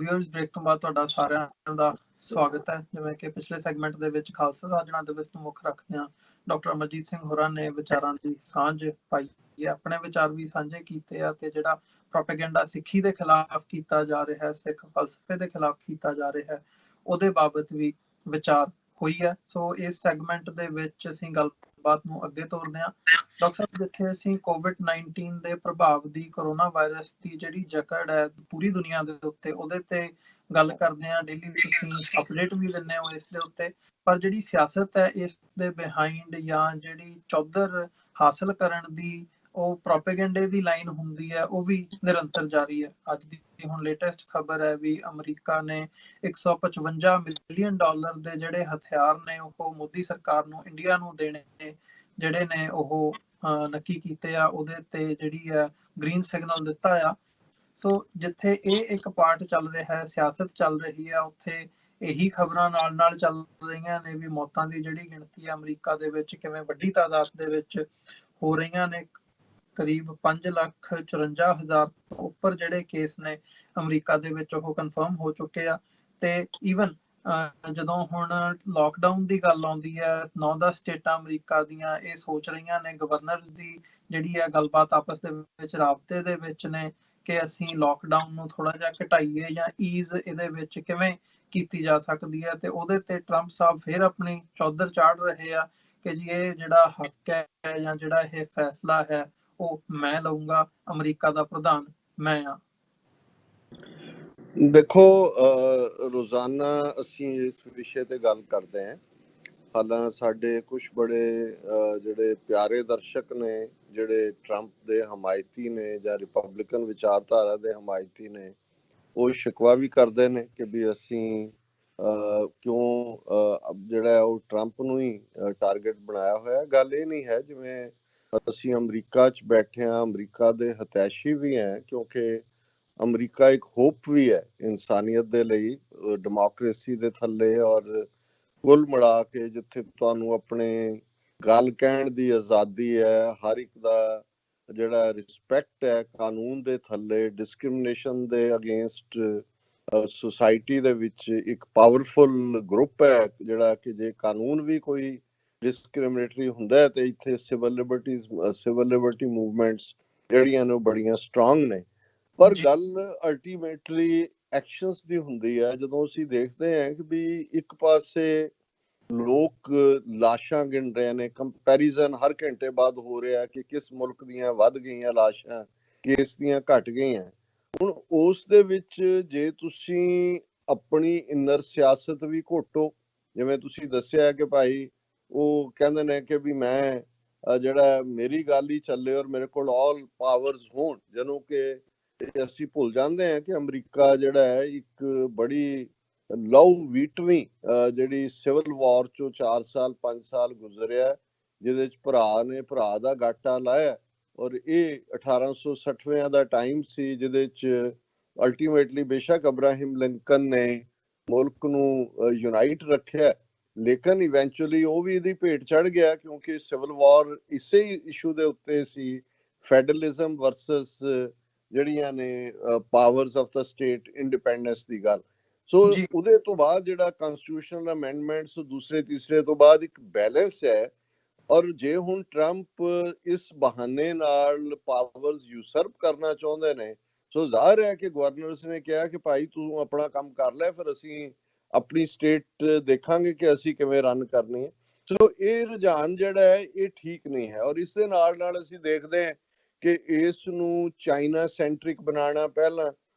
Viewers break ਤੋਂ ਬਾਅਦ ਤੁਹਾਡਾ ਸਾਰਿਆਂ ਦਾ ਸਵਾਗਤ ਹੈ। ਜਿਵੇਂ ਕਿ ਪਿਛਲੇ ਸੈਗਮੈਂਟ ਦੇ ਵਿੱਚ ਖਾਲਸਾ ਸਾਜਣਾ ਦਿਵਸ ਨੂੰ ਮੁੱਖ ਰੱਖਦਿਆਂ ਡਾਕਟਰ ਅਮਰਜੀਤ ਸਿੰਘ ਹੋਰਾਂ ਨੇ ਵਿਚਾਰਾਂ ਦੀ ਸਾਂਝ ਪਾਈ ਹੈ, ਆਪਣੇ ਵਿਚਾਰ ਵੀ ਸਾਂਝੇ ਕੀਤੇ ਆ ਤੇ ਜਿਹੜਾ ਪ੍ਰੋਪੇਗੈਂਡਾ ਸਿੱਖੀ ਦੇ ਖਿਲਾਫ ਕੀਤਾ ਜਾ ਰਿਹਾ ਹੈ, ਸਿੱਖ ਫਲਸਫੇ ਦੇ ਖਿਲਾਫ ਕੀਤਾ ਜਾ ਰਿਹਾ ਹੈ, ਉਹਦੇ ਬਾਬਤ ਵੀ ਵਿਚਾਰ ਹੋਈ ਹੈ। ਸੋ ਇਸ ਸੈਗਮੈਂਟ ਦੇ ਵਿੱਚ ਅਸੀਂ ਗੱਲਬਾਤ ਨੂੰ ਅੱਗੇ ਤੋਰਦੇ ਹਾਂ। ਡਾਕਟਰ ਸਾਹਿਬ, ਜਿੱਥੇ ਅਸੀਂ COVID-19 ਦੇ ਪ੍ਰਭਾਵ ਦੀ, ਕਰੋਨਾ ਵਾਇਰਸ ਦੀ ਜਿਹੜੀ ਜਕੜ ਹੈ ਪੂਰੀ ਦੁਨੀਆ ਦੇ ਉੱਤੇ, ਉਹਦੇ ਤੇ ਗੱਲ ਕਰਦੇ ਹਾਂ। ਡੇਲੀ ਤੁਸੀਂ ਅਪਡੇਟ ਵੀ ਦਿੰਦੇ ਹੋ ਇਸ ਦੇ ਉੱਤੇ, ਪਰ ਜਿਹੜੀ ਸਿਆਸਤ ਹੈ ਇਸ ਦੇ ਬਿਹਾਈਂਡ ਜਾਂ ਜਿਹੜੀ ਚੌਧਰ ਹਾਸਲ ਕਰਨ ਦੀ ਉਹ ਪ੍ਰੋਪੇਗੈਂਡੇ ਦੀ ਲਾਈਨ ਹੁੰਦੀ ਹੈ, ਉਹ ਵੀ ਨਿਰੰਤਰ ਜਾਰੀ ਹੈ। ਅੱਜ ਦੀ ਹੁਣ ਲੇਟੈਸਟ ਖਬਰ ਹੈ ਵੀ ਅਮਰੀਕਾ ਨੇ $155 ਮਿਲੀਅਨ ਦੇ ਜਿਹੜੇ ਹਥਿਆਰ ਨੇ ਉਹ ਮੋਦੀ ਸਰਕਾਰ ਨੂੰ, ਇੰਡੀਆ ਨੂੰ ਦੇਣੇ ਜਿਹੜੇ ਨੇ ਉਹ ਨੱਕੀ ਕੀਤੇ ਆ, ਉਹਦੇ ਤੇ ਜਿਹੜੀ ਹੈ ਗ੍ਰੀਨ ਸਿਗਨਲ ਦਿੱਤਾ ਆ। ਸੋ ਜਿੱਥੇ ਇਹ ਇੱਕ ਪਾਰਟ ਚੱਲ ਰਿਹਾ ਹੈ, ਸਿਆਸਤ ਚੱਲ ਰਹੀ ਹੈ, ਉੱਥੇ ਇਹੀ ਖਬਰਾਂ ਨਾਲ ਨਾਲ ਚੱਲ ਰਹੀਆਂ ਨੇ ਵੀ ਮੌਤਾਂ ਦੀ ਜਿਹੜੀ ਗਿਣਤੀ ਹੈ ਅਮਰੀਕਾ ਦੇ ਵਿੱਚ ਕਿਵੇਂ ਵੱਡੀ ਤਾਦਾਦ ਦੇ ਵਿੱਚ ਹੋ ਰਹੀਆਂ ਨੇ। ਕਰੀਬ 5,54,000 ਤੋਂ ਉੱਪਰ ਜਿਹੜੇ ਕੇਸ ਨੇ ਅਮਰੀਕਾ ਦੇ ਵਿੱਚ ਉਹ ਕਨਫਰਮ ਹੋ ਚੁੱਕੇ ਆ। ਤੇ ਈਵਨ ਜਦੋਂ ਹੁਣ ਲਾਕਡਾਊਨ ਦੀ ਗੱਲ ਆਉਂਦੀ ਹੈ, 9-10 ਸਟੇਟਾਂ ਅਮਰੀਕਾ ਦੀਆਂ ਇਹ ਸੋਚ ਰਹੀਆਂ ਨੇ, ਗਵਰਨਰਸ ਦੀ ਜਿਹੜੀ ਹੈ ਗੱਲਬਾਤ ਆਪਸ ਦੇ ਵਿੱਚ ਰਾਬਤੇ ਦੇ ਵਿੱਚ ਨੇ ਕਿ ਅਸੀਂ ਲਾਕਡਾਊਨ ਨੂੰ ਥੋੜਾ ਜਿਹਾ ਘਟਾਈਏ ਜਾਂ ਈਜ਼ ਇਹਦੇ ਵਿੱਚ ਕਿਵੇਂ ਕੀਤੀ ਜਾ ਸਕਦੀ ਹੈ। ਤੇ ਉਹਦੇ ਤੇ ਟਰੰਪ ਸਾਹਿਬ ਫਿਰ ਆਪਣੀ ਚੌਧਰ ਚਾੜ ਰਹੇ ਆ ਕਿ ਜੀ ਇਹ ਜਿਹੜਾ ਹੱਕ ਹੈ ਜਾਂ ਜਿਹੜਾ ਇਹ ਫੈਸਲਾ ਹੈ ਉਹ ਮੈਂ ਲਊਂਗਾ, ਅਮਰੀਕਾ ਦਾ ਪ੍ਰਧਾਨ ਮੈਂ ਆ। ਦੇਖੋ, ਰੋਜ਼ਾਨਾ ਅਸੀਂ ਇਸ ਵਿਸ਼ੇ ਤੇ ਗੱਲ ਕਰਦੇ ਹਾਂ। ਹਾਲਾਂ ਸਾਡੇ ਕੁਝ ਬੜੇ ਜਿਹੜੇ ਪਿਆਰੇ ਦਰਸ਼ਕ ਨੇ, ਜਿਹੜੇ ਟਰੰਪ ਦੇ ਹਮਾਇਤੀ ਨੇ ਜਾਂ ਰਿਪਬਲਿਕਨ ਵਿਚਾਰਧਾਰਾ ਦੇ ਹਮਾਇਤੀ ਨੇ, ਉਹ ਸ਼ਿਕਵਾ ਵੀ ਕਰਦੇ ਨੇ ਕਿ ਵੀ ਅਸੀਂ ਕਿਉਂ ਜਿਹੜਾ ਉਹ ਟਰੰਪ ਨੂੰ ਹੀ ਟਾਰਗੇਟ ਬਣਾਇਆ ਹੋਇਆ। ਗੱਲ ਇਹ ਨਹੀਂ ਹੈ ਜਿਵੇਂ ਅਸੀਂ ਅਮਰੀਕਾ 'ਚ ਬੈਠੇ ਹਾਂ, ਅਮਰੀਕਾ ਦੇ ਹਤੈਸ਼ੀ ਵੀ ਹੈ, ਕਿਉਂਕਿ ਅਮਰੀਕਾ ਇੱਕ ਹੋਪ ਵੀ ਹੈ ਇਨਸਾਨੀਅਤ ਦੇ ਲਈ, ਡੈਮੋਕ੍ਰੇਸੀ ਦੇ ਥੱਲੇ। ਔਰ ਕੁੱਲ ਮਿਲਾ ਕੇ ਜਿੱਥੇ ਤੁਹਾਨੂੰ ਆਪਣੇ ਗੱਲ ਕਹਿਣ ਦੀ ਆਜ਼ਾਦੀ ਹੈ, ਹਰ ਇੱਕ ਦਾ ਜਿਹੜਾ ਰਿਸਪੈਕਟ ਹੈ ਕਾਨੂੰਨ ਦੇ ਥੱਲੇ, ਡਿਸਕ੍ਰਿਮੀਨੇਸ਼ਨ ਦੇ ਅਗੇਂਸਟ ਸੁਸਾਇਟੀ ਦੇ ਵਿੱਚ ਇੱਕ ਪਾਵਰਫੁਲ ਗਰੁੱਪ ਹੈ ਜਿਹੜਾ ਕਿ ਜੇ ਕਾਨੂੰਨ ਵੀ ਕੋਈ ਡਿਸਕ੍ਰਿਮੀਨੇਟਰੀ ਹੁੰਦਾ ਹੈ ਤੇ ਇੱਥੇ ਸਿਵਲ ਲਿਬਰਟੀ ਮੂਵਮੈਂਟਸ ਜਿਹੜੀਆਂ ਨੇ ਉਹ ਬੜੀਆਂ ਸਟਰੋਂਗ ਨੇ। ਪਰ ਗੱਲ ਅਲਟੀਮੇਟਲੀ ਐਕਸ਼ਨਸ ਦੀ ਹੁੰਦੀ ਹੈ। ਜਦੋਂ ਅਸੀਂ ਦੇਖਦੇ ਹਾਂ ਕਿ ਵੀ ਇੱਕ ਪਾਸੇ ਲੋਕ ਲਾਸ਼ਾਂ ਗਿਣ ਰਹੇ ਨੇ, ਕੰਪੈਰੀਜ਼ਨ ਹਰ ਘੰਟੇ ਬਾਅਦ ਹੋ ਰਿਹਾ ਕਿ ਕਿਸ ਮੁਲਕ ਦੀਆਂ ਵੱਧ ਗਈਆਂ ਲਾਸ਼ਾਂ, ਕਿਸ ਦੀਆਂ ਘਟ ਗਈਆਂ। ਹੁਣ ਉਸ ਦੇ ਵਿੱਚ ਜੇ ਤੁਸੀਂ ਆਪਣੀ ਇਨਰ ਸਿਆਸਤ ਵੀ ਘੋਟੋ, ਜਿਵੇਂ ਤੁਸੀਂ ਦੱਸਿਆ ਕਿ ਭਾਈ ਉਹ ਕਹਿੰਦੇ ਨੇ ਕਿ ਵੀ ਮੈਂ ਜਿਹੜਾ ਮੇਰੀ ਗੱਲ ਹੀ ਚੱਲੇ ਔਰ ਮੇਰੇ ਕੋਲ ਆਲ ਪਾਵਰਸ ਹੋਣ, ਜਦੋਂ ਕਿ ਅਸੀਂ ਭੁੱਲ ਜਾਂਦੇ ਹਾਂ ਕਿ ਅਮਰੀਕਾ ਜਿਹੜਾ ਹੈ ਇੱਕ ਬੜੀ ਲਹੂ ਵੀਟਵੀਂ ਜਿਹੜੀ ਸਿਵਲ ਵਾਰ ਚੋਂ 4 ਸਾਲ 5 ਸਾਲ ਗੁਜ਼ਰਿਆ, ਜਿਹਦੇ ਚ ਭਰਾ ਨੇ ਭਰਾ ਦਾ ਗਾਟਾ ਲਾਇਆ। ਔਰ ਇਹ 1860 ਦਾ ਟਾਈਮ ਸੀ ਜਿਹਦੇ ਚ ਅਲਟੀਮੇਟਲੀ ਬੇਸ਼ੱਕ ਅਬਰਾਹਿਮ ਲਿੰਕਨ ਨੇ ਮੁਲਕ ਨੂੰ ਯੂਨਾਈਟ ਰੱਖਿਆ, ਲੇਕਿਨ ਇਵੈਂਚੁਅਲੀ ਉਹ ਵੀ ਇਹਦੀ ਭੇਟ ਚੜ ਗਿਆ ਕਿਉਂਕਿ ਸਿਵਲ ਵਾਰ ਇਸੇ ਇਸ਼ੂ ਦੇ ਉੱਤੇ ਸੀ, ਫੈਡਰਲਿਜ਼ਮ ਵਰਸਸ ਜਿਹੜੀਆਂ ਨੇ powers of the state, independence ਦੀ ਗੱਲ। ਸੋ ਉਹਦੇ ਤੋਂ ਬਾਅਦ ਜਿਹੜਾ ਕਨਸਟੀਟਿਊਸ਼ਨਲ ਅਮੈਂਡਮੈਂਟਸ ਦੂਸਰੇ ਤੀਸਰੇ ਤੋਂ ਬਾਅਦ ਇੱਕ ਬੈਲੈਂਸ ਹੈ। ਔਰ ਜੇ ਹੁਣ ਟਰੰਪ ਇਸ ਬਹਾਨੇ ਨਾਲ ਪਾਵਰਸ ਯੂਸਰਪ ਕਰਨਾ ਚਾਹੁੰਦੇ ਨੇ, ਸੋ ਜ਼ਾਹਿਰ ਹੈ ਕਿ ਗਵਰਨਰਸ ਨੇ ਕਿਹਾ ਕਿ ਭਾਈ ਤੂੰ ਆਪਣਾ ਕੰਮ ਕਰ ਲੈ, ਫਿਰ ਅਸੀਂ ਆਪਣੀ ਸਟੇਟ ਦੇਖਾਂਗੇ ਕਿ ਅਸੀਂ ਕਿਵੇਂ ਰਨ ਕਰਨੀ ਹੈ। ਸੋ ਇਹ ਰੁਝਾਨ ਜਿਹੜਾ ਹੈ ਇਹ ਠੀਕ ਨਹੀਂ ਹੈ। ਔਰ ਇਸ ਦੇ ਨਾਲ ਨਾਲ ਅਸੀਂ ਦੇਖਦੇ ਹਾਂ ਕਿ ਇਸ ਨੂੰ ਚਾਈਨਾ ਸੈਂਟਰਿਕ ਬਣਾਉਣਾ ਪਹਿਲਾਂ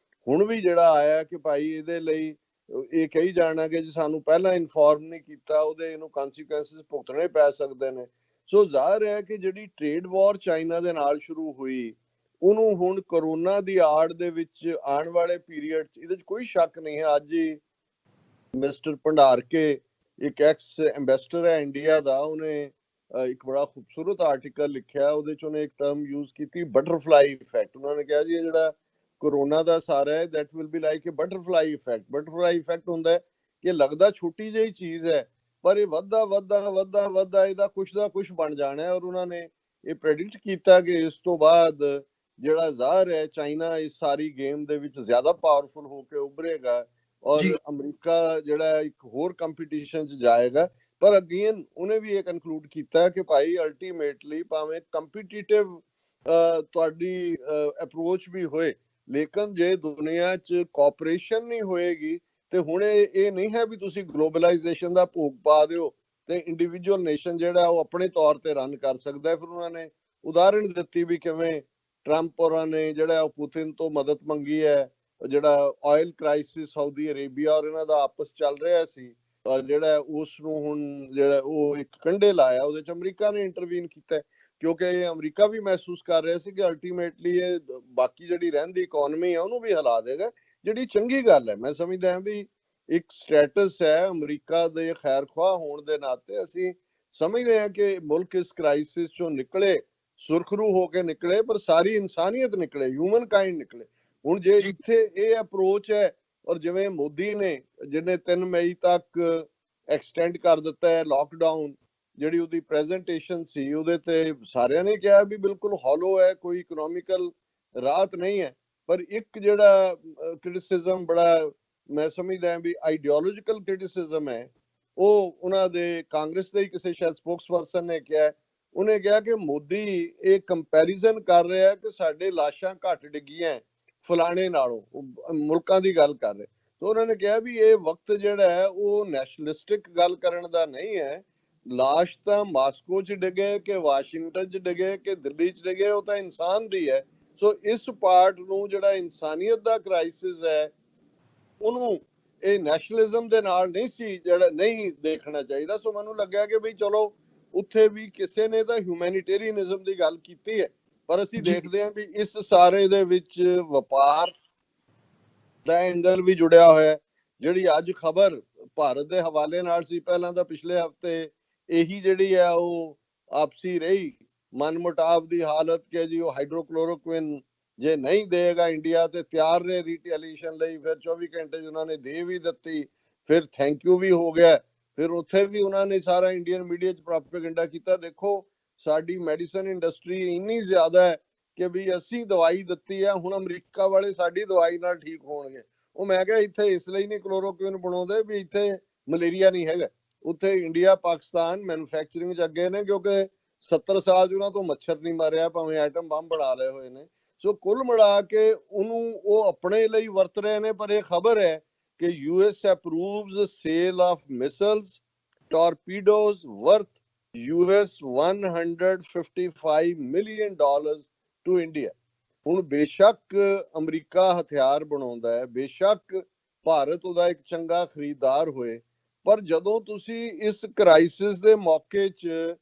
ਹੁਣ ਵੀ ਜਿਹੜਾ ਆਇਆ ਕਿ ਭਾਈ ਇਹਦੇ ਲਈ ਇਹ ਕਹੀ ਜਾਣਾ ਕਿ ਜੇ ਸਾਨੂੰ ਪਹਿਲਾਂ ਇਨਫੋਰਮ ਨਹੀਂ ਕੀਤਾ ਉਹਦੇ ਇਹਨੂੰ ਕਨਸੀਕੁਐਂਸਿਸ ਭੁਗਤਣੇ ਪੈ ਸਕਦੇ ਨੇ। ਸੋ ਜ਼ਾਹਿਰ ਹੈ ਕਿ ਜਿਹੜੀ ਟ੍ਰੇਡ ਵਾਰ ਚਾਈਨਾ ਦੇ ਨਾਲ ਸ਼ੁਰੂ ਹੋਈ, ਉਹਨੂੰ ਹੁਣ ਕਰੋਨਾ ਦੀ ਆੜ ਦੇ ਵਿੱਚ ਆਉਣ ਵਾਲੇ ਪੀਰੀਅਡ 'ਚ, ਇਹਦੇ 'ਚ ਕੋਈ ਸ਼ੱਕ ਨਹੀਂ ਹੈ। ਅੱਜ ਹੀ ਮਿਸਟਰ ਭੰਡਾਰਕੇ, ਇੱਕ ਐਕਸ ਐਂਬੈਸਡਰ ਹੈ ਇੰਡੀਆ ਦਾ, ਉਹਨੇ ਇੱਕ ਬੜਾ ਖੂਬਸੂਰਤ ਆਰਟੀਕਲ ਲਿਖਿਆ, ਉਹਦੇ 'ਚ ਉਹਨੇ ਇੱਕ ਟਰਮ ਯੂਜ਼ ਕੀਤੀ, ਬਟਰਫਲਾਈ ਇਫੈਕਟ। ਉਹਨਾਂ ਨੇ ਕਿਹਾ ਜੀ ਇਹ ਜਿਹੜਾ ਕੋਰੋਨਾ ਦਾ ਸਾਰਾ ਹੈ that will be like a butterfly effect. Butterfly effect ਹੁੰਦਾ ਹੈ ਕਿ ਲੱਗਦਾ ਛੋਟੀ ਜਿਹੀ ਚੀਜ਼ ਹੈ ਪਰ ਇਹ ਵੱਧਦਾ ਇਹਦਾ ਕੁਛ ਦਾ ਕੁਛ ਬਣ ਜਾਣਾ ਹੈ। ਔਰ ਉਹਨਾਂ ਨੇ ਇਹ ਪ੍ਰੈਡਿਕਟ ਕੀਤਾ ਕਿ ਇਸ ਤੋਂ ਬਾਅਦ ਜਿਹੜਾ ਜ਼ਾਹਰ ਹੈ ਚਾਈਨਾ ਇਸ ਸਾਰੀ ਗੇਮ ਦੇ ਵਿੱਚ ਜ਼ਿਆਦਾ ਪਾਵਰਫੁਲ ਹੋ ਕੇ ਉੱਭਰੇਗਾ ਔਰ ਜੀ ਅਮਰੀਕਾ ਜਿਹੜਾ ਇੱਕ ਹੋਰ ਕੰਪੀਟੀਸ਼ਨ 'ਚ ਜਾਏਗਾ। ਪਰ ਅਗੇਨ ਉਹਨੇ ਵੀ ਇਹ ਕਨਕਲੂਡ ਕੀਤਾ ਕਿ ਭਾਈ ਅਲਟੀਮੇਟਲੀ ਭਾਵੇਂ ਕੰਪੀਟੀਟਿਵ ਤੁਹਾਡੀ ਅਪਰੋਚ ਵੀ ਹੋਏ, ਲੇਕਿਨ ਜੇ ਦੁਨੀਆ 'ਚ ਕੋਆਪਰੇਸ਼ਨ ਨਹੀਂ ਹੋਏਗੀ ਤੇ ਹੁਣ ਇਹ ਨਹੀਂ ਹੈ ਵੀ ਤੁਸੀਂ ਗਲੋਬਲਾਈਜੇਸ਼ਨ ਦਾ ਭੋਗ ਪਾ ਦਿਓ ਤੇ ਇੰਡੀਵਿਜੂਅਲ ਨੇਸ਼ਨ ਜਿਹੜਾ ਉਹ ਆਪਣੇ ਤੌਰ ਤੇ ਰਨ ਕਰ ਸਕਦਾ ਹੈ। ਫਿਰ ਉਹਨਾਂ ਨੇ ਉਦਾਹਰਣ ਦਿੱਤੀ ਵੀ ਕਿਵੇਂ ਟਰੰਪ ਹੋਰਾਂ ਨੇ ਜਿਹੜਾ ਉਹ ਪੁਤਿਨ ਤੋਂ ਮਦਦ ਮੰਗੀ ਹੈ, ਜਿਹੜਾ ਆਇਲ ਕ੍ਰਾਈਸਿਸ ਸਾਊਦੀ ਅਰੇਬੀਆ ਔਰ ਇਹਨਾਂ ਦਾ ਆਪਸ ਚੱਲ ਰਿਹਾ ਸੀ, ਜਿਹੜਾ ਉਸ ਨੂੰ ਹੁਣ ਜਿਹੜਾ ਉਹ ਇੱਕ ਕੰਢੇ ਲਾਇਆ, ਉਹਦੇ ਚ ਅਮਰੀਕਾ ਨੇ ਇੰਟਰਵੀਨ ਕੀਤਾ ਕਿਉਂਕਿ ਅਮਰੀਕਾ ਵੀ ਮਹਿਸੂਸ ਕਰ ਰਿਹਾ ਸੀ ਕਿ ਅਲਟੀਮੇਟਲੀ ਇਹ ਬਾਕੀ ਜਿਹੜੀ ਰਹਿੰਦੀ ਇਕਨੋਮੀ ਹੈ ਉਹਨੂੰ ਵੀ ਹਿਲਾ ਦੇਗਾ, ਜਿਹੜੀ ਚੰਗੀ ਗੱਲ ਹੈ। ਮੈਂ ਸਮਝਦਾ ਹਾਂ ਵੀ ਇੱਕ ਸਟੇਟਸ ਹੈ ਅਮਰੀਕਾ ਦੇ ਖੈਰਖਵਾਹ ਹੋਣ ਦੇ ਨਾਤੇ ਅਸੀਂ ਸਮਝਦੇ ਹਾਂ ਕਿ ਮੁਲਕ ਇਸ ਕ੍ਰਾਈਸਿਸ ਚੋਂ ਨਿਕਲੇ, ਸੁਰਖਰੂ ਹੋ ਕੇ ਨਿਕਲੇ, ਪਰ ਸਾਰੀ ਇਨਸਾਨੀਅਤ ਨਿਕਲੇ, ਹਿਊਮਨ ਕਾਈਂਡ ਨਿਕਲੇ। ਹੁਣ ਜੇ ਇੱਥੇ ਇਹ ਅਪਰੋਚ ਹੈ ਔਰ ਜਿਵੇਂ ਮੋਦੀ ਨੇ ਜਿਹਨੇ 3 ਮਈ ਤੱਕ ਐਕਸਟੈਂਡ ਕਰ ਦਿੱਤਾ ਹੈ ਲੋਕਡਾਊਨ, ਜਿਹੜੀ ਉਹਦੀ ਪ੍ਰੈਜੈਂਟੇਸ਼ਨ ਸੀ ਉਹਦੇ ਤੇ ਸਾਰਿਆਂ ਨੇ ਕਿਹਾ ਵੀ ਬਿਲਕੁਲ ਹੌਲੋ ਹੈ, ਕੋਈ ਇਕਨੋਮਿਕਲ ਰਾਹਤ ਨਹੀਂ ਹੈ। ਪਰ ਇੱਕ ਜਿਹੜਾ ਕ੍ਰਿਟਿਸਿਜ਼ਮ ਬੜਾ ਮੈਂ ਸਮਝਦਾ ਵੀ ਆਈਡੀਓਲੋਜੀਕਲ ਕ੍ਰਿਟਿਸਿਜ਼ਮ ਹੈ, ਉਹ ਉਹਨਾਂ ਦੇ ਕਾਂਗਰਸ ਦੇ ਕਿਸੇ ਸ਼ਾਇਦ ਸਪੋਕਸਪਰਸਨ ਨੇ ਕਿਹਾ, ਉਹਨੇ ਕਿਹਾ ਕਿ ਮੋਦੀ ਇਹ ਕੰਪੈਰੀਜ਼ਨ ਕਰ ਰਿਹਾ ਕਿ ਸਾਡੇ ਲਾਸ਼ਾਂ ਘੱਟ ਡਿੱਗੀਆਂ ਫਲਾਣੇ ਨਾਲੋਂ, ਮੁਲਕਾਂ ਦੀ ਗੱਲ ਕਰ ਰਹੇ। ਤਾਂ ਉਹਨਾਂ ਨੇ ਕਿਹਾ ਵੀ ਇਹ ਵਕਤ ਜਿਹੜਾ ਹੈ ਉਹ ਨੈਸ਼ਨਲਿਸਟਿਕ ਗੱਲ ਕਰਨ ਦਾ ਨਹੀਂ ਹੈ। ਲਾਸ਼ ਤਾਂ ਮਾਸਕੋ 'ਚ ਡਿੱਗੇ ਕਿ ਵਾਸ਼ਿੰਗਟਨ 'ਚ ਡਿੱਗੇ ਕਿ ਦਿੱਲੀ 'ਚ ਡਿੱਗੇ, ਉਹ ਤਾਂ ਇਨਸਾਨ ਦੀ ਹੈ। ਸੋ ਇਸ ਪਾਰਟ ਨੂੰ ਜਿਹੜਾ ਇਨਸਾਨੀਅਤ ਦਾ ਕ੍ਰਾਈਸਿਸ ਹੈ ਉਹਨੂੰ ਇਹ ਨੈਸ਼ਨਲਿਜ਼ਮ ਦੇ ਨਾਲ ਨਹੀਂ ਸੀ ਜਿਹੜਾ ਨਹੀਂ ਦੇਖਣਾ ਚਾਹੀਦਾ। ਸੋ ਮੈਨੂੰ ਲੱਗਿਆ ਕਿ ਬਈ ਚਲੋ ਉੱਥੇ ਵੀ ਕਿਸੇ ਨੇ ਤਾਂ ਹਿਊਮੈਨਿਟੇਰੀਅਨਿਜ਼ਮ ਦੀ ਗੱਲ ਕੀਤੀ ਹੈ, ਪਰ ਅਸੀਂ ਦੇਖਦੇ ਹਾਂ ਵੀ ਇਸ ਸਾਰੇ ਦੇ ਵਿੱਚ ਵਪਾਰ ਦਾ ਐਂਗਲ ਵੀ ਜੁੜਿਆ ਹੋਇਆ। ਜਿਹੜੀ ਅੱਜ ਖਬਰ ਭਾਰਤ ਦੇ ਹਵਾਲੇ ਨਾਲ ਸੀ, ਪਹਿਲਾਂ ਤਾਂ ਪਿਛਲੇ ਹਫਤੇ ਇਹੀ ਜਿਹੜੀ ਹੈ ਉਹ ਆਪਸੀ ਰਹੀ ਮਨਮੁਟਾਵ ਦੀ ਹਾਲਤ ਕਿ ਜੀ ਉਹ ਹਾਈਡਰੋਕਲੋਰੋਕੁਇਨ ਜੇ ਨਹੀਂ ਦੇਗਾ ਇੰਡੀਆ ਤੇ ਤਿਆਰ ਨੇ ਰੀਟੈਲੀਏਸ਼ਨ ਲਈ, ਫਿਰ 24 ਘੰਟੇ ਉਹਨਾਂ ਨੇ ਦੇ ਵੀ ਦਿੱਤੀ, ਫਿਰ ਥੈਂਕ ਯੂ ਵੀ ਹੋ ਗਿਆ, ਫਿਰ ਉੱਥੇ ਵੀ ਉਹਨਾਂ ਨੇ ਸਾਰਾ ਇੰਡੀਅਨ ਮੀਡੀਆ 'ਚ ਪ੍ਰੋਪੇਗੈਂਡਾ ਕੀਤਾ। ਦੇਖੋ ਸਾਡੀ ਮੈਡੀਸਨ ਇੰਡਸਟਰੀ ਇੰਨੀ ਜ਼ਿਆਦਾ ਹੈ ਕਿ ਵੀ ਅਸੀਂ ਦਵਾਈ ਦਿੱਤੀ ਹੈ, ਹੁਣ ਅਮਰੀਕਾ ਵਾਲੇ ਸਾਡੀ ਦਵਾਈ ਨਾਲ ਠੀਕ ਹੋਣਗੇ। ਉਹ ਮੈਂ ਕਿਹਾ ਇੱਥੇ ਇਸ ਲਈ ਨਹੀਂ ਕਲੋਰੋਕੁਇਨ ਬਣਾਉਂਦੇ ਵੀ ਇੱਥੇ ਮਲੇਰੀਆ ਨਹੀਂ ਹੈਗਾ, ਉੱਥੇ ਇੰਡੀਆ ਪਾਕਿਸਤਾਨ ਮੈਨੂਫੈਕਚਰਿੰਗ 'ਚ ਅੱਗੇ ਨੇ ਕਿਉਂਕਿ 70 ਸਾਲ 'ਚ ਉਹਨਾਂ ਤੋਂ ਮੱਛਰ ਨਹੀਂ ਮਾਰਿਆ, ਭਾਵੇਂ ਐਟਮ ਬੰਬ ਬਣਾ ਰਹੇ ਹੋਏ ਨੇ। ਸੋ ਕੁੱਲ ਮਿਲਾ ਕੇ ਉਹਨੂੰ ਉਹ ਆਪਣੇ ਲਈ ਵਰਤ ਰਹੇ ਨੇ। ਪਰ ਇਹ ਖਬਰ ਹੈ ਕਿ US approves sale of missiles, torpedoes worth US $155 million to India। ਹੁਣ ਬੇਸ਼ੱਕ ਅਮਰੀਕਾ ਹਥਿਆਰ ਬਣਾਉਂਦਾ ਹੈ, ਬੇਸ਼ੱਕ ਭਾਰਤ ਉਹਦਾ ਇੱਕ ਚੰਗਾ ਖਰੀਦਦਾਰ ਹੋਏ, ਪਰ ਜਦੋਂ ਤੁਸੀਂ ਇਸ ਕ੍ਰਾਈਸਿਸ ਦੇ ਮੌਕੇ 'ਚ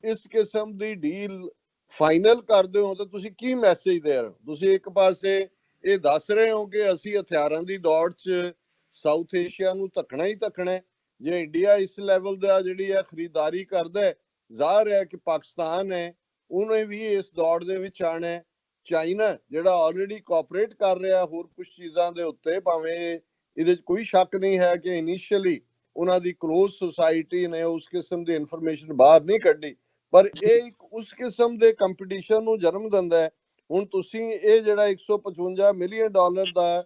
ਇਸ ਕਿਸਮ ਦੀ ਡੀਲ ਫਾਈਨਲ ਕਰਦੇ ਹੋ ਤਾਂ ਤੁਸੀਂ ਕੀ ਮੈਸੇਜ ਦੇ ਰਹੇ ਹੋ? ਤੁਸੀਂ ਇੱਕ ਪਾਸੇ ਇਹ ਦੱਸ ਰਹੇ ਹੋ ਕਿ ਅਸੀਂ ਹਥਿਆਰਾਂ ਦੀ ਦੌੜ 'ਚ ਸਾਊਥ ਏਸ਼ੀਆ ਨੂੰ ਧੱਕਣਾ ਹੀ ਧੱਕਣਾ। ਜੇ ਇੰਡੀਆ ਇਸ ਲੈਵਲ ਦਾ ਜਿਹੜੀ ਹੈ ਖਰੀਦਦਾਰੀ ਕਰਦਾ ਹੈ, ਜ਼ਾਹਰ ਹੈ ਕਿ ਪਾਕਿਸਤਾਨ ਹੈ ਉਹਨੇ ਵੀ ਇਸ ਦੌੜ ਦੇ ਵਿੱਚ ਆਣਾ। ਚਾਈਨਾ ਜਿਹੜਾ ਆਲਰੇਡੀ ਕੋਆਪਰੇਟ ਕਰ ਰਿਹਾ ਹੋਰ ਕੁਝ ਚੀਜ਼ਾਂ ਦੇ ਉੱਤੇ, ਭਾਵੇਂ ਇਹਦੇ 'ਚ ਕੋਈ ਸ਼ੱਕ ਨਹੀਂ ਹੈ ਕਿ ਇਨੀਸ਼ੀਅਲੀ ਉਹਨਾਂ ਦੀ ਕਲੋਜ਼ ਸੁਸਾਇਟੀ ਨੇ ਉਸ ਕਿਸਮ ਦੀ ਇਨਫੋਰਮੇਸ਼ਨ ਬਾਹਰ ਨਹੀਂ ਕੱਢੀ, ਪਰ ਇਹ ਇੱਕ ਉਸ ਕਿਸਮ ਦੇ ਕੰਪੀਟੀਸ਼ਨ ਨੂੰ ਜਨਮ ਦਿੰਦਾ ਹੈ। ਹੁਣ ਤੁਸੀਂ ਇਹ ਜਿਹੜਾ $155 ਮਿਲੀਅਨ ਦਾ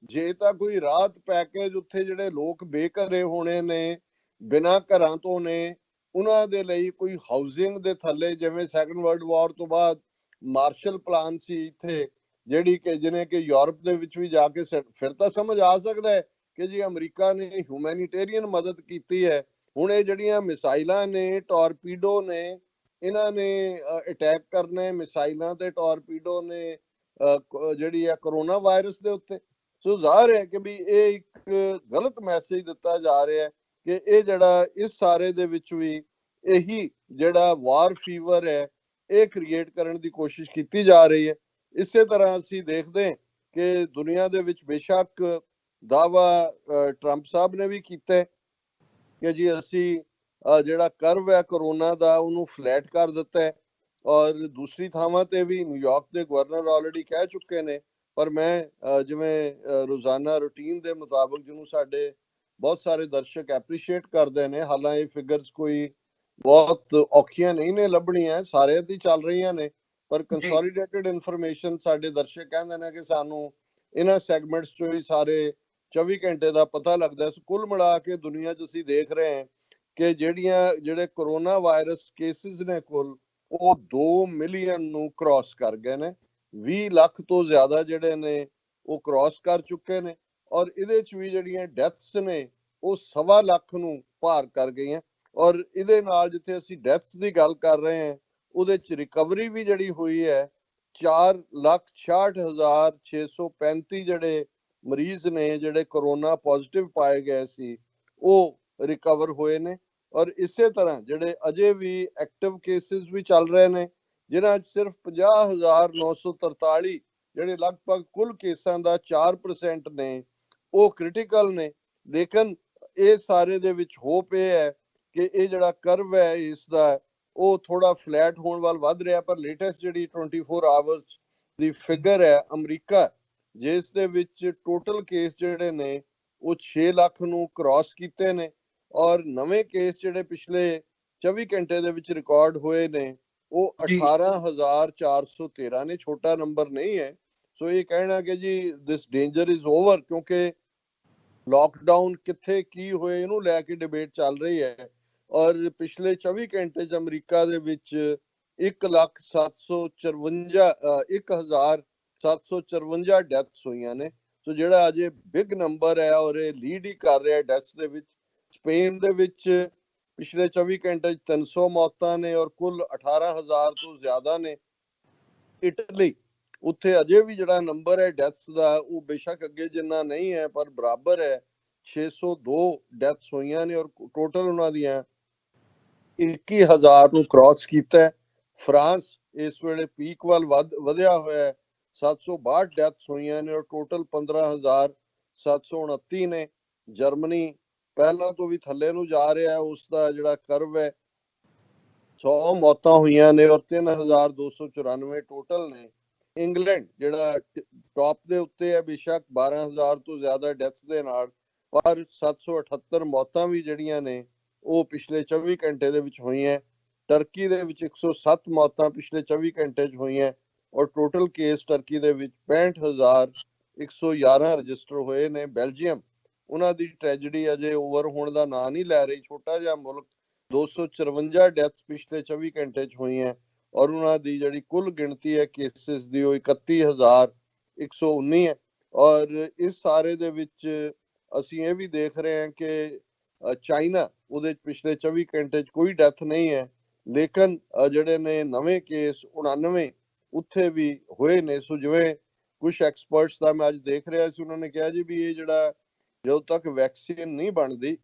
ਜੇ ਤਾਂ ਕੋਈ ਰਾਹਤ ਪੈਕੇਜ ਉੱਥੇ ਜਿਹੜੇ ਲੋਕ ਬੇਘਰੇ ਹੋਣੇ ਨੇ, ਬਿਨਾਂ ਘਰਾਂ ਤੋਂ ਨੇ, ਉਹਨਾਂ ਦੇ ਲਈ ਕੋਈ ਹਾਊਸਿੰਗ ਦੇ ਥੱਲੇ, ਜਿਵੇਂ ਸੈਕੰਡ ਵਰਲਡ ਵਾਰ ਤੋਂ ਬਾਅਦ ਮਾਰਸ਼ਲ ਪਲਾਨ ਸੀ ਇੱਥੇ, ਜਿਹੜੀ ਕਿ ਜਿਹਨੇ ਕਿ ਯੂਰਪ ਦੇ ਵਿੱਚ ਵੀ ਜਾ ਕੇ ਫਿਰ ਤਾਂ ਸਮਝ ਆ ਸਕਦਾ ਹੈ ਕਿ ਜੀ ਅਮਰੀਕਾ ਨੇ ਹਿਊਮੈਨਿਟੇਰੀਅਨ ਮਦਦ ਕੀਤੀ ਹੈ। ਹੁਣ ਇਹ ਜਿਹੜੀਆਂ ਮਿਸਾਈਲਾਂ ਨੇ, ਟੋਰਪੀਡੋ ਨੇ, ਇਹਨਾਂ ਨੇ ਅਟੈਕ ਕਰਨੇ ਮਿਸਾਈਲਾਂ ਤੇ ਟੋਰਪੀਡੋ ਨੇ ਜਿਹੜੀ ਹੈ ਕਰੋਨਾ ਵਾਇਰਸ ਦੇ ਉੱਤੇ। ਸੋ ਜ਼ਾਹਰ ਹੈ ਕਿ ਵੀ ਇਹ ਇੱਕ ਗਲਤ ਮੈਸੇਜ ਦਿੱਤਾ ਜਾ ਰਿਹਾ ਹੈ ਕਿ ਇਹ ਜਿਹੜਾ ਇਸ ਸਾਰੇ ਦੇ ਵਿੱਚ ਵੀ ਇਹੀ ਜਿਹੜਾ ਵਾਰ ਫੀਵਰ ਹੈ ਇਹ ਕ੍ਰੀਏਟ ਕਰਨ ਦੀ ਕੋਸ਼ਿਸ਼ ਕੀਤੀ ਜਾ ਰਹੀ ਹੈ। ਇਸੇ ਤਰ੍ਹਾਂ ਅਸੀਂ ਦੇਖਦੇ ਕਿ ਦੁਨੀਆ ਦੇ ਵਿੱਚ ਬੇਸ਼ੱਕ ਦਾਵਾ ਟਰੰਪ ਸਾਹਿਬ ਨੇ ਵੀ ਕੀਤਾ ਕਿ ਜੀ ਅਸੀਂ ਜਿਹੜਾ ਕਰਵ ਹੈ ਕਰੋਨਾ ਦਾ ਉਹਨੂੰ ਫਲੈਟ ਕਰ ਦਿੱਤਾ ਹੈ, ਔਰ ਦੂਸਰੀ ਥਾਵਾਂ ਤੇ ਵੀ ਨਿਊਯਾਰਕ ਦੇ ਗਵਰਨਰ ਆਲਰੇਡੀ ਕਹਿ ਚੁੱਕੇ ਨੇ। ਪਰ ਮੈਂ ਜਿਵੇਂ ਰੋਜ਼ਾਨਾ ਰੂਟੀਨ ਦੇ ਮੁਤਾਬਕ ਜਿਹਨੂੰ ਸਾਡੇ ਬਹੁਤ ਸਾਰੇ ਦਰਸ਼ਕ ਐਪਰੀਸ਼ੀਏਟ ਕਰਦੇ ਨੇ, ਹਾਲਾਂਕਿ ਇਹ ਫਿਗਰਸ ਕੋਈ ਬਹੁਤ ਔਖੀਆਂ ਨਹੀਂ ਨੇ ਲੱਭਣੀਆਂ, ਸਾਰਿਆਂ ਦੀ ਚੱਲ ਰਹੀਆਂ ਨੇ, ਪਰ ਕੰਸੋਲੀਡੇਟਡ ਇਨਫੋਰਮੇਸ਼ਨ ਸਾਡੇ ਦਰਸ਼ਕ ਕਹਿੰਦੇ ਨੇ ਕਿ ਸਾਨੂੰ ਇਹਨਾਂ ਸੈਗਮੈਂਟਸ ਚੋਂ ਹੀ ਸਾਰੇ 24 ਘੰਟੇ ਦਾ ਪਤਾ ਲੱਗਦਾ। ਕੁੱਲ ਮਿਲਾ ਕੇ ਦੁਨੀਆ 'ਚ ਅਸੀਂ ਦੇਖ ਰਹੇ ਹਾਂ ਕਿ ਜਿਹੜੇ ਕੋਰੋਨਾ ਵਾਇਰਸ ਕੇਸਿਸ ਨੇ ਕੁੱਲ ਉਹ 2 ਮਿਲੀਅਨ ਨੂੰ ਕ੍ਰਾਸ ਕਰ ਗਏ ਨੇ। 20 ਲੱਖ ਤੋਂ ਜ਼ਿਆਦਾ ਜਿਹੜੇ ਨੇ ਉਹ ਕ੍ਰਾਸ ਕਰ ਚੁੱਕੇ ਨੇ, ਔਰ ਇਹਦੇ 'ਚ ਵੀ ਜਿਹੜੀਆਂ ਡੈਥਸ ਨੇ ਉਹ 1.25 ਲੱਖ ਨੂੰ ਪਾਰ ਕਰ ਗਈਆਂ। ਔਰ ਇਹਦੇ ਨਾਲ ਜਿੱਥੇ ਅਸੀਂ ਡੈਥਸ ਦੀ ਗੱਲ ਕਰ ਰਹੇ ਹਾਂ ਉਹਦੇ 'ਚ ਰਿਕਵਰੀ ਵੀ ਜਿਹੜੀ ਹੋਈ ਹੈ 4,66,635 ਜਿਹੜੇ ਮਰੀਜ਼ ਨੇ ਜਿਹੜੇ ਕੋਰੋਨਾ ਪੋਜ਼ਿਟਿਵ ਪਾਏ ਗਏ ਸੀ ਉਹ ਰਿਕਵਰ ਹੋਏ ਨੇ। ਔਰ ਇਸੇ ਤਰ੍ਹਾਂ ਜਿਹੜੇ ਅਜੇ ਵੀ ਐਕਟਿਵ ਕੇਸਿਸ ਵੀ ਚੱਲ ਰਹੇ ਨੇ ਜਿਨ੍ਹਾਂ 'ਚ ਸਿਰਫ 50,943 ਜਿਹੜੇ ਲਗਭਗ ਕੁੱਲ ਕੇਸਾਂ ਦਾ 4% ਨੇ ਉਹ ਕ੍ਰਿਟੀਕਲ ਨੇ। ਲੇਕਿਨ ਇਹ ਸਾਰੇ ਦੇ ਵਿੱਚ ਹੋਪ ਇਹ ਹੈ ਕਿ ਇਹ ਜਿਹੜਾ ਕਰਵ ਹੈ ਇਸ ਦਾ ਉਹ ਥੋੜਾ ਫਲੈਟ ਹੋਣ ਵੱਲ ਵੱਧ ਰਿਹਾ। ਪਰ ਲੇਟੈਸਟ ਜਿਹੜੀ 24 ਆਵਰਸ ਦੀ ਫਿਗਰ ਹੈ ਅਮਰੀਕਾ, ਜਿਸ ਦੇ ਵਿੱਚ ਟੋਟਲ ਕੇਸ ਜਿਹੜੇ ਨੇ ਉਹ 6 ਲੱਖ ਨੂੰ ਕ੍ਰਾਸ ਕੀਤੇ ਨੇ, ਔਰ ਨਵੇਂ ਕੇਸ ਜਿਹੜੇ ਪਿਛਲੇ 24 ਘੰਟੇ ਦੇ ਵਿੱਚ ਰਿਕਾਰਡ ਹੋਏ ਨੇ ਉਹ 18,413 ਨੇ। ਛੋਟਾ ਨੰਬਰ ਨਹੀਂ ਹੈ। ਸੋ ਇਹ ਕਹਿਣਾ ਕਿ ਜੀ ਦਿਸ ਡੇਂਜਰ ਇਜ਼ ਓਵਰ, ਕਿਉਂਕਿ ਲੋਕਡਾਊਨ ਕਿੱਥੇ ਕੀ ਹੋਏ ਇਹਨੂੰ ਲੈ ਕੇ ਡਿਬੇਟ ਚੱਲ ਰਹੀ ਹੈ। ਔਰ ਪਿਛਲੇ 24 ਘੰਟੇ 'ਚ ਅਮਰੀਕਾ ਦੇ ਵਿੱਚ 1,754 ਡੈਥਸ ਹੋਈਆਂ ਨੇ। ਸੋ ਜਿਹੜਾ ਅਜੇ ਬਿਗ ਨੰਬਰ ਹੈ ਔਰ ਇਹ ਲੀਡ ਹੀ ਕਰ ਰਿਹਾ ਡੈਥਸ ਦੇ ਵਿੱਚ। ਸਪੇਨ ਦੇ ਵਿੱਚ ਪਿਛਲੇ 24 ਘੰਟੇ 'ਚ 300 ਮੌਤਾਂ ਨੇ ਔਰ ਕੁੱਲ 18,000 ਤੋਂ ਜ਼ਿਆਦਾ ਨੇ। ਇਟਲੀ ਉੱਥੇ ਅਜੇ ਵੀ ਜਿਹੜਾ ਨੰਬਰ ਹੈ ਡੈਥਸ ਦਾ ਉਹ ਬੇਸ਼ੱਕ ਅੱਗੇ ਜਿੰਨਾ ਨਹੀਂ ਹੈ ਪਰ ਬਰਾਬਰ ਹੈ। 602 ਡੈਥਸ ਹੋਈਆਂ ਨੇ ਔਰ ਟੋਟਲ ਉਹਨਾਂ ਦੀਆਂ 21,000 ਨੂੰ ਕ੍ਰਾਸ ਕੀਤਾ। ਫਰਾਂਸ ਇਸ ਵੇਲੇ ਪੀਕ ਵੱਲ ਵਧਿਆ ਹੋਇਆ ਹੈ। 762 ਡੈਥਸ ਹੋਈਆਂ ਨੇ ਔਰ ਟੋਟਲ 15,729 ਨੇ। ਜਰਮਨੀ ਪਹਿਲਾਂ ਤੋਂ ਵੀ ਥੱਲੇ ਨੂੰ ਜਾ ਰਿਹਾ ਹੈ, ਉਸ ਦਾ ਜਿਹੜਾ ਕਰਵ ਹੈ 100 ਮੌਤਾਂ ਹੋਈਆਂ ਨੇ ਔਰ 3,294 ਟੋਟਲ ਨੇ। ਇੰਗਲੈਂਡ ਜਿਹੜਾ ਟੌਪ ਦੇ ਉੱਤੇ ਹੈ ਬੇਸ਼ੱਕ 12,000 ਤੋਂ ਜ਼ਿਆਦਾ ਡੈਥਸ ਦੇ ਨਾਲ, ਪਰ 778 ਮੌਤਾਂ ਵੀ ਜਿਹੜੀਆਂ ਨੇ ਉਹ ਪਿਛਲੇ 24 ਘੰਟੇ ਦੇ ਵਿੱਚ ਹੋਈਆਂ। ਟਰਕੀ ਦੇ ਵਿੱਚ 107 ਮੌਤਾਂ ਪਿਛਲੇ 24 ਘੰਟੇ 'ਚ ਹੋਈਆਂ ਔਰ ਟੋਟਲ ਕੇਸ ਟਰਕੀ ਦੇ ਵਿੱਚ 65,111 ਰਜਿਸਟਰ ਹੋਏ ਨੇ। ਬੈਲਜੀਅਮ ਉਹਨਾਂ ਦੀ ਟ੍ਰੈਜਡੀ ਅਜੇ ਓਵਰ ਹੋਣ ਦਾ ਨਾਂ ਨਹੀਂ ਲੈ ਰਹੀ। ਛੋਟਾ ਜਿਹਾ ਮੁਲਕ, 254 ਡੈਥਸ ਪਿਛਲੇ 24 ਘੰਟੇ 'ਚ ਹੋਈਆਂ ਔਰ ਉਹਨਾਂ ਦੀ ਜਿਹੜੀ ਕੁੱਲ ਗਿਣਤੀ ਹੈ ਕੇਸਿਸ ਦੀ ਉਹ 31,119 ਹੈ। ਔਰ ਇਸ ਸਾਰੇ ਦੇ ਵਿੱਚ ਅਸੀਂ ਇਹ ਵੀ ਦੇਖ ਰਹੇ ਹਾਂ ਕਿ ਚਾਈਨਾ ਉਹਦੇ ਪਿਛਲੇ 24 ਘੰਟੇ 'ਚ ਕੋਈ ਡੈਥ ਨਹੀਂ ਹੈ, ਲੇਕਿਨ ਜਿਹੜੇ ਨੇ ਨਵੇਂ ਕੇਸ 99 ਉੱਥੇ ਵੀ ਹੋਏ ਨੇ। ਸੋ ਜਿਵੇਂ ਕੁਝ ਐਕਸਪਰਟਸ ਦਾ ਮੈਂ ਅੱਜ ਦੇਖ ਰਿਹਾ ਸੀ, ਉਹਨਾਂ ਨੇ ਕਿਹਾ ਜੀ ਵੀ ਇਹ ਜਿਹੜਾ ਜਦੋਂ ਤੱਕ ਵੈਕਸੀਨ ਨਹੀਂ ਬਣਦੀ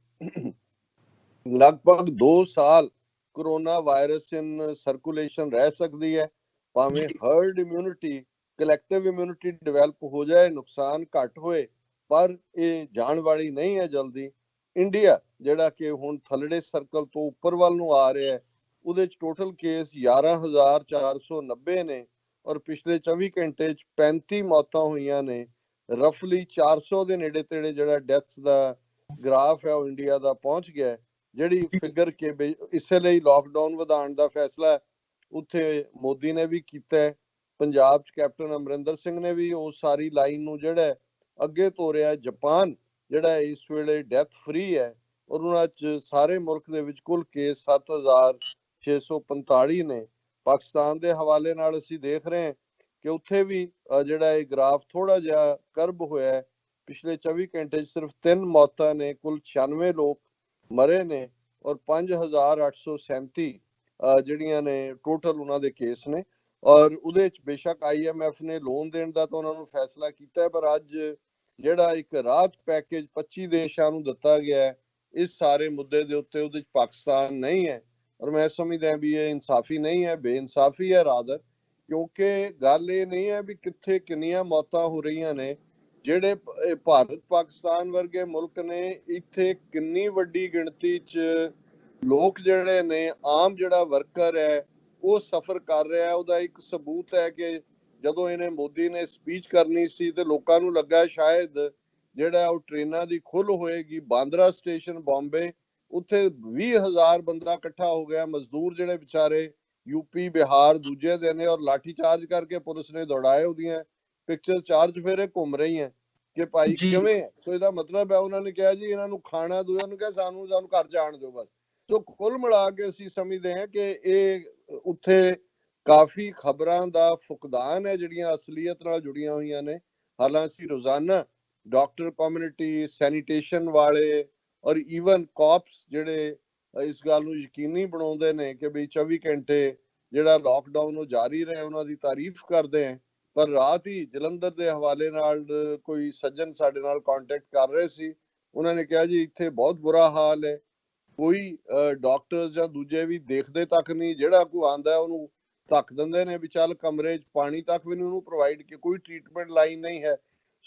ਲਗਭਗ 2 ਸਾਲ ਕੋਰੋਨਾ ਵਾਇਰਸ ਇਨ ਸਰਕੂਲੇਸ਼ਨ ਰਹਿ ਸਕਦੀ ਹੈ। ਭਾਵੇਂ heard immunity, collective immunity develop ਹੋ ਜਾਏ, ਨੁਕਸਾਨ ਘੱਟ ਹੋਏ, ਪਰ ਇਹ ਜਾਣ ਵਾਲੀ ਨਹੀਂ ਹੈ ਜਲਦੀ। ਇੰਡੀਆ ਜਿਹੜਾ ਕਿ ਹੁਣ ਥੱਲੜੇ ਸਰਕਲ ਤੋਂ ਉੱਪਰ ਵੱਲ ਨੂੰ ਆ ਰਿਹਾ ਹੈ, ਉਹਦੇ 'ਚ ਟੋਟਲ ਕੇਸ 11,490 ਨੇ ਔਰ ਪਿਛਲੇ 24 ਘੰਟੇ 'ਚ 35 ਮੌਤਾਂ ਹੋਈਆਂ ਨੇ। ਰਫਲੀ 400 ਦੇ ਨੇੜੇ ਤੇੜੇ ਜਿਹੜਾ ਡੈਥਸ ਦਾ ਗ੍ਰਾਫ ਹੈ ਉਹ ਇੰਡੀਆ ਦਾ ਪਹੁੰਚ ਗਿਆ। ਜਿਹੜੀ ਫਿਗਰ ਕਿ ਇਸੇ ਲਈ ਲੋਕਡਾਊਨ ਵਧਾਉਣ ਦਾ ਫੈਸਲਾ ਉੱਥੇ ਮੋਦੀ ਨੇ ਵੀ ਕੀਤਾ ਹੈ। ਪੰਜਾਬ 'ਚ ਕੈਪਟਨ ਅਮਰਿੰਦਰ ਸਿੰਘ ਨੇ ਵੀ ਉਹ ਸਾਰੀ ਲਾਈਨ ਨੂੰ ਜਿਹੜਾ ਅੱਗੇ ਤੋਰਿਆ। ਜਾਪਾਨ ਜਿਹੜਾ ਇਸ ਵੇਲੇ ਡੈਥ ਫ੍ਰੀ ਹੈ ਔਰ ਉਹਨਾਂ 'ਚ ਸਾਰੇ ਮੁਲਕ ਦੇ ਵਿੱਚ ਕੁੱਲ ਕੇਸ 7,645 ਨੇ। ਪਾਕਿਸਤਾਨ ਦੇ ਹਵਾਲੇ ਨਾਲ ਅਸੀਂ ਦੇਖ ਰਹੇ ਹਾਂ ਕਿ ਉੱਥੇ ਵੀ ਜਿਹੜਾ ਇਹ ਗ੍ਰਾਫ ਥੋੜਾ ਜਿਹਾ ਕਰਬ ਹੋਇਆ ਹੈ। ਪਿਛਲੇ 24 ਘੰਟੇ 'ਚ ਸਿਰਫ 3 ਮੌਤਾਂ ਨੇ, ਕੁੱਲ 96 ਲੋਕ ਮਰੇ ਨੇ ਔਰ 5,837 ਜਿਹੜੀਆਂ ਨੇ ਟੋਟਲ ਉਹਨਾਂ ਦੇ ਕੇਸ ਨੇ। ਔਰ ਉਹਦੇ 'ਚ ਬੇਸ਼ੱਕ IMF ਨੇ ਲੋਨ ਦੇਣ ਦਾ ਤਾਂ ਉਹਨਾਂ ਨੂੰ ਫੈਸਲਾ ਕੀਤਾ ਹੈ, ਪਰ ਅੱਜ ਜਿਹੜਾ ਇੱਕ ਰਾਹਤ ਪੈਕੇਜ 25 ਦੇਸ਼ਾਂ ਨੂੰ ਦਿੱਤਾ ਗਿਆ ਹੈ ਇਸ ਸਾਰੇ ਮੁੱਦੇ ਦੇ ਉੱਤੇ, ਉਹਦੇ 'ਚ ਪਾਕਿਸਤਾਨ ਨਹੀਂ ਹੈ। ਔਰ ਮੈਂ ਸਮਝਦਾ ਵੀ ਇਹ ਇਨਸਾਫੀ ਨਹੀਂ ਹੈ, ਬੇਇਨਸਾਫੀ ਹੈ ਰਾਦਰ, ਕਿਉਂਕਿ ਗੱਲ ਇਹ ਨਹੀਂ ਹੈ ਵੀ ਕਿੱਥੇ ਕਿੰਨੀਆਂ ਮੌਤਾਂ ਹੋ ਰਹੀਆਂ ਨੇ। ਜਿਹੜੇ ਭਾਰਤ ਪਾਕਿਸਤਾਨ ਵਰਗੇ ਮੁਲਕ ਨੇ, ਇੱਥੇ ਕਿੰਨੀ ਵੱਡੀ ਗਿਣਤੀ 'ਚ ਲੋਕ ਜਿਹੜੇ ਨੇ, ਆਮ ਜਿਹੜਾ ਵਰਕਰ ਹੈ ਉਹ ਸਫਰ ਕਰ ਰਿਹਾ। ਉਹਦਾ ਇੱਕ ਸਬੂਤ ਹੈ ਕਿ ਜਦੋਂ ਇਹਨੇ ਮੋਦੀ ਨੇ ਸਪੀਚ ਕਰਨੀ ਸੀ ਤੇ ਲੋਕਾਂ ਨੂੰ ਲੱਗਾ ਸ਼ਾਇਦ ਜਿਹੜਾ ਉਹ ਟ੍ਰੇਨਾਂ ਦੀ ਖੁੱਲ ਹੋਏਗੀ। ਬਾਂਦਰਾ ਸਟੇਸ਼ਨ ਬੰਬੇ, ਉੱਥੇ 20,000 ਬੰਦਾ ਇਕੱਠਾ ਹੋ ਗਿਆ। ਮਜ਼ਦੂਰ ਜਿਹੜੇ ਵਿਚਾਰੇ यूपी बिहार दूजे दिन है और लाठी चार्ज करके पुलिस ने दौड़ाए ਉਹਦੀਆਂ ਪਿਕਚਰ ਚਾਰਜ ਫੇਰੇ ਘੁੰਮ ਰਹੀ ਹੈ ਕਿ ਭਾਈ ਜੀ ਕਿਵੇਂ ਹੈ। ਸੋ ਇਹਦਾ ਮਤਲਬ ਹੈ ਉਹਨਾਂ ਨੇ ਕਿਹਾ ਜੀ ਇਹਨਾਂ ਨੂੰ ਖਾਣਾ ਦਿਓ, ਉਹਨੂੰ ਕਿਹਾ ਸਾਨੂੰ ਘਰ ਜਾਣ ਦਿਓ ਬਸ। ਸੋ ਕੁੱਲ ਮਿਲਾ ਕੇ ਅਸੀਂ ਸਮਝਦੇ ਹਾਂ ਕਿ ਇਹ ਉੱਥੇ ਕਾਫੀ ਖਬਰਾਂ ਦਾ ਫੁਕਦਾਨ ਹੈ ਜਿਹੜੀਆਂ ਅਸਲੀਅਤ ਨਾਲ ਜੁੜੀਆਂ ਹੋਈਆਂ ਨੇ। ਹਾਲਾਂਕਿ ਰੋਜ਼ਾਨਾ ਡਾਕਟਰ ਕਮਿਊਨਿਟੀ, ਸੈਨੀਟੇਸ਼ਨ ਵਾਲੇ ਔਰ ਈਵਨ ਕਾਪਸ ਜਿਹੜੇ ਇਸ ਗੱਲ ਨੂੰ ਯਕੀਨੀ ਬਣਾਉਂਦੇ ਨੇ ਕਿ ਵੀ 24 ਘੰਟੇ ਜਿਹੜਾ ਲਾਕਡਾਊਨ ਉਹ ਜਾਰੀ ਰਹੇ, ਉਹਨਾਂ ਦੀ ਤਾਰੀਫ ਕਰਦੇ ਆ। ਪਰ ਰਾਤ ਹੀ ਜਲੰਧਰ ਦੇ ਹਵਾਲੇ ਨਾਲ ਕੋਈ ਸੱਜਣ ਸਾਡੇ ਨਾਲ ਕੰਟੈਕਟ ਕਰ ਰਹੇ ਸੀ, ਉਹਨਾਂ ਨੇ ਕਿਹਾ ਜੀ ਇੱਥੇ ਬਹੁਤ ਬੁਰਾ ਹਾਲ ਹੈ, ਕੋਈ ਡਾਕਟਰ ਜਾਂ ਦੂਜੇ ਵੀ ਦੇਖਦੇ ਤੱਕ ਨਹੀਂ, ਜਿਹੜਾ ਕੋਈ ਆਂਦਾ ਉਹਨੂੰ ਧੱਕ ਦਿੰਦੇ ਨੇ ਵੀ ਚੱਲ ਕਮਰੇ 'ਚ, ਪਾਣੀ ਤੱਕ ਵੀ ਨਹੀਂ ਉਹਨੂੰ ਪ੍ਰੋਵਾਈਡ ਕੀ, ਕੋਈ ਟ੍ਰੀਟਮੈਂਟ ਲਾਈਨ ਨਹੀਂ ਹੈ।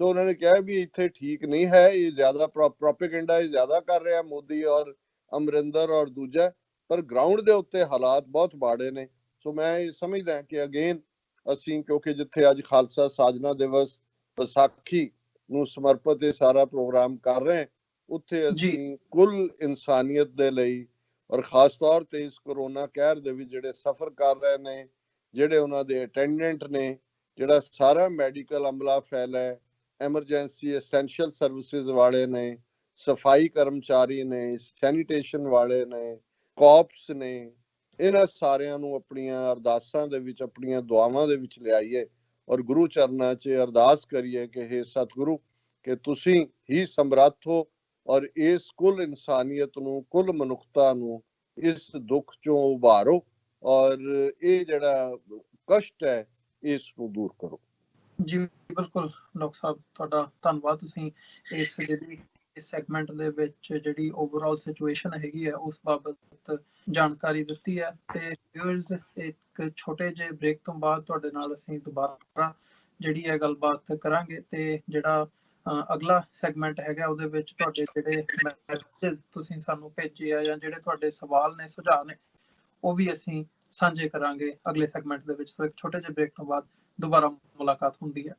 ਸੋ ਉਹਨਾਂ ਨੇ ਕਿਹਾ ਵੀ ਇੱਥੇ ਠੀਕ ਨਹੀਂ ਹੈ, ਇਹ ਜ਼ਿਆਦਾ ਪ੍ਰੋਪੇਗੈਂਡਾ ਜ਼ਿਆਦਾ ਕਰ ਰਿਹਾ ਮੋਦੀ ਔਰ ਅਮਰਿੰਦਰ ਔਰ ਦੂਜਾ, ਪਰ ਗਰਾਊਂਡ ਦੇ ਉੱਤੇ ਹਾਲਾਤ ਬਹੁਤ ਮਾੜੇ ਨੇ। ਸੋ ਮੈਂ ਇਹ ਸਮਝਦਾ ਕਿ ਅਗੇਨ ਅਸੀਂ, ਕਿਉਂਕਿ ਜਿੱਥੇ ਅੱਜ ਖਾਲਸਾ ਸਾਜਨਾ ਦਿਵਸ ਵਿਸਾਖੀ ਨੂੰ ਸਮਰਪਿਤ ਇਹ ਸਾਰਾ ਪ੍ਰੋਗਰਾਮ ਕਰ ਰਹੇ, ਉੱਥੇ ਅਸੀਂ ਕੁੱਲ ਇਨਸਾਨੀਅਤ ਦੇ ਲਈ ਔਰ ਖਾਸ ਤੌਰ ਤੇ ਇਸ ਕਰੋਨਾ ਕਹਿਰ ਦੇ ਵਿੱਚ ਜਿਹੜੇ ਸਫਰ ਕਰ ਰਹੇ ਨੇ, ਜਿਹੜੇ ਉਹਨਾਂ ਦੇ ਅਟੈਂਡੈਂਟ ਨੇ, ਜਿਹੜਾ ਸਾਰਾ ਮੈਡੀਕਲ ਅਮਲਾ ਫੈਲਾ ਹੈ, ਐਮਰਜੈਂਸੀ ਐਸੈਂਸ਼ੀਅਲ ਸਰਵਿਸਿਜ਼ ਵਾਲੇ ਨੇ, ਸਫਾਈ ਕਰਮਚਾਰੀ ਨੇ, ਸੈਨੀਟੇਸ਼ਨ ਵਾਲੇ ਨੇ, ਕਾਪਸ ਨੇ, ਇਹਨਾਂ ਸਾਰਿਆਂ ਨੂੰ ਆਪਣੀਆਂ ਅਰਦਾਸਾਂ ਦੇ ਵਿੱਚ, ਆਪਣੀਆਂ ਦੁਆਵਾਂ ਦੇ ਵਿੱਚ ਲਿਆਈਏ ਔਰ ਗੁਰੂ ਚਰਨਾਂ 'ਚ ਅਰਦਾਸ ਕਰੀਏ ਕਿ ਹੇ ਸਤਿਗੁਰੂ, ਕਿ ਤੁਸੀਂ ਹੀ ਸਮਰੱਥ ਹੋ ਔਰ ਇਸ ਕੁੱਲ ਇਨਸਾਨੀਅਤ ਨੂੰ, ਕੁੱਲ ਮਨੁੱਖਤਾ ਨੂੰ ਇਸ ਦੁੱਖ ਚੋਂ ਉਭਾਰੋ ਔਰ ਇਹ ਜਿਹੜਾ ਕਸ਼ਟ ਹੈ ਇਸ ਨੂੰ ਦੂਰ ਕਰੋ। ਜੀ ਬਿਲਕੁਲ ਡਾਕਟਰ ਸਾਹਿਬ, ਤੁਹਾਡਾ ਧੰਨਵਾਦ। ਤੁਸੀਂ ਇਸ ਜਿਹੜੀ ਇਸ ਸੈਗਮੈਂਟ ਦੇ ਵਿੱਚ ਜਿਹੜੀ ਓਵਰਆਲ ਸਿਚੁਏਸ਼ਨ ਹੈਗੀ ਹੈ ਉਸ ਬਾਬਤ ਜਾਣਕਾਰੀ ਦਿੱਤੀ ਹੈ। ਤੇ ਵਿਊਅਰਸ, ਇੱਕ ਛੋਟੇ ਜਿਹੇ ਬ੍ਰੇਕ ਤੋਂ ਬਾਅਦ ਤੁਹਾਡੇ ਨਾਲ ਅਸੀਂ ਦੁਬਾਰਾ ਜਿਹੜੀ ਹੈ ਗੱਲਬਾਤ ਕਰਾਂਗੇ। ਤੇ ਜਿਹੜਾ ਅਗਲਾ ਸੈਗਮੈਂਟ ਹੈਗਾ ਉਹਦੇ ਵਿੱਚ ਤੁਹਾਡੇ ਜਿਹੜੇ ਮੈਸੇਜ ਤੁਸੀਂ ਸਾਨੂੰ ਭੇਜੇ ਆ ਜਾਂ ਜਿਹੜੇ ਤੁਹਾਡੇ ਸਵਾਲ ਨੇ, ਸੁਝਾਅ ਨੇ, ਉਹ ਵੀ ਅਸੀਂ ਸਾਂਝੇ ਕਰਾਂਗੇ ਅਗਲੇ ਸੈਗਮੈਂਟ ਦੇ ਵਿੱਚ। ਸੋ ਇੱਕ ਛੋਟੇ ਜਿਹੇ ਬ੍ਰੇਕ ਤੋਂ ਬਾਅਦ ਦੁਬਾਰਾ ਮੁਲਾਕਾਤ ਹੁੰਦੀ ਹੈ।